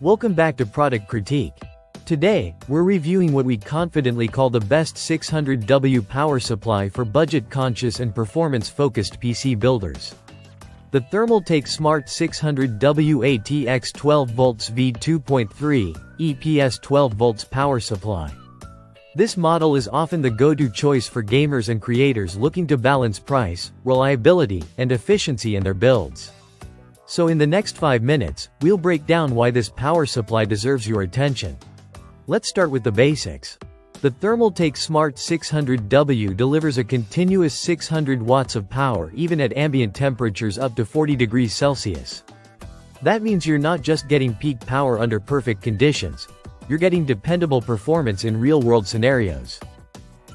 Welcome back to Product Critique. Today, we're reviewing what we confidently call the best 600W power supply for budget-conscious and performance-focused PC builders. The Thermaltake Smart 600W ATX 12V V2.3, EPS 12V power supply. This model is often the go-to choice for gamers and creators looking to balance price, reliability, and efficiency in their builds. So in the next 5 minutes, we'll break down why this power supply deserves your attention. Let's start with the basics. The Thermaltake Smart 600W delivers a continuous 600 watts of power even at ambient temperatures up to 40 degrees Celsius. That means you're not just getting peak power under perfect conditions, you're getting dependable performance in real-world scenarios.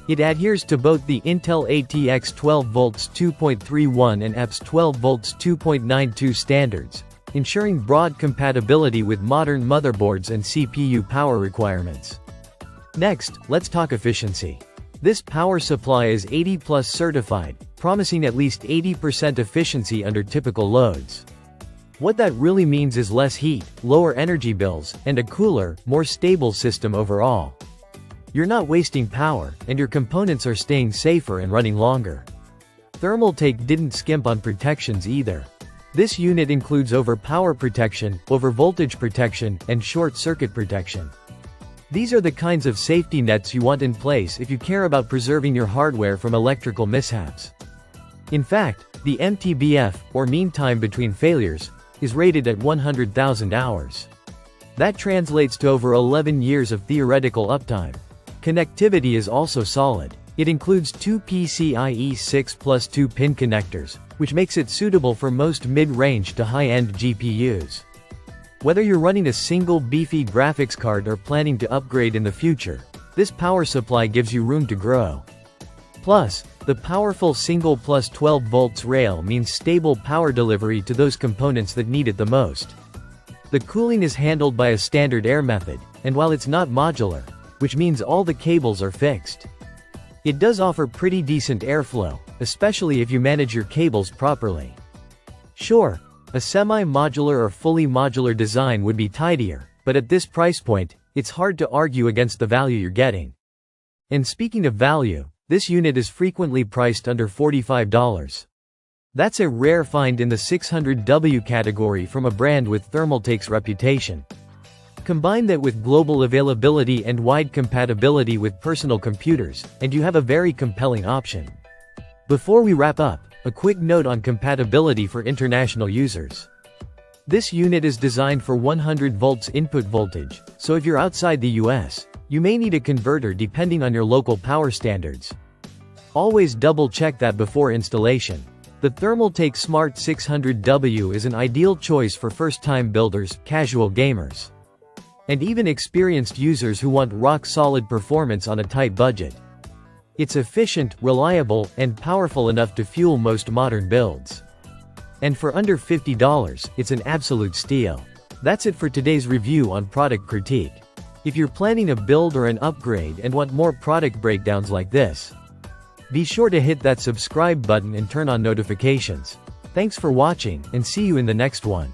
It adheres to both the Intel ATX 12V 2.31 and EPS 12V 2.92 standards, ensuring broad compatibility with modern motherboards and CPU power requirements. Next, let's talk efficiency. This power supply is 80+ certified, promising at least 80% efficiency under typical loads. What that really means is less heat, lower energy bills, and a cooler, more stable system overall. You're not wasting power, and your components are staying safer and running longer. Thermaltake didn't skimp on protections either. This unit includes over-power protection, over-voltage protection, and short-circuit protection. These are the kinds of safety nets you want in place if you care about preserving your hardware from electrical mishaps. In fact, the MTBF, or mean time between failures, is rated at 100,000 hours. That translates to over 11 years of theoretical uptime. Connectivity is also solid. It includes two PCIe 6+2 pin connectors, which makes it suitable for most mid-range to high-end GPUs. Whether you're running a single beefy graphics card or planning to upgrade in the future, this power supply gives you room to grow. Plus, the powerful single plus 12 volts rail means stable power delivery to those components that need it the most. The cooling is handled by a standard air method, and while it's not modular, which means all the cables are fixed, it does offer pretty decent airflow, especially if you manage your cables properly. Sure, a semi-modular or fully modular design would be tidier, but at this price point, it's hard to argue against the value you're getting. And speaking of value, this unit is frequently priced under $45. That's a rare find in the 600W category from a brand with Thermaltake's reputation. Combine that with global availability and wide compatibility with personal computers, and you have a very compelling option. Before we wrap up, a quick note on compatibility for international users. This unit is designed for 100 volts input voltage, so if you're outside the US, you may need a converter depending on your local power standards. Always double-check that before installation. The Thermaltake Smart 600W is an ideal choice for first-time builders, casual gamers, and even experienced users who want rock-solid performance on a tight budget. It's efficient, reliable, and powerful enough to fuel most modern builds. And for under $50, it's an absolute steal. That's it for today's review on Product Critique. If you're planning a build or an upgrade and want more product breakdowns like this, be sure to hit that subscribe button and turn on notifications. Thanks for watching, and see you in the next one.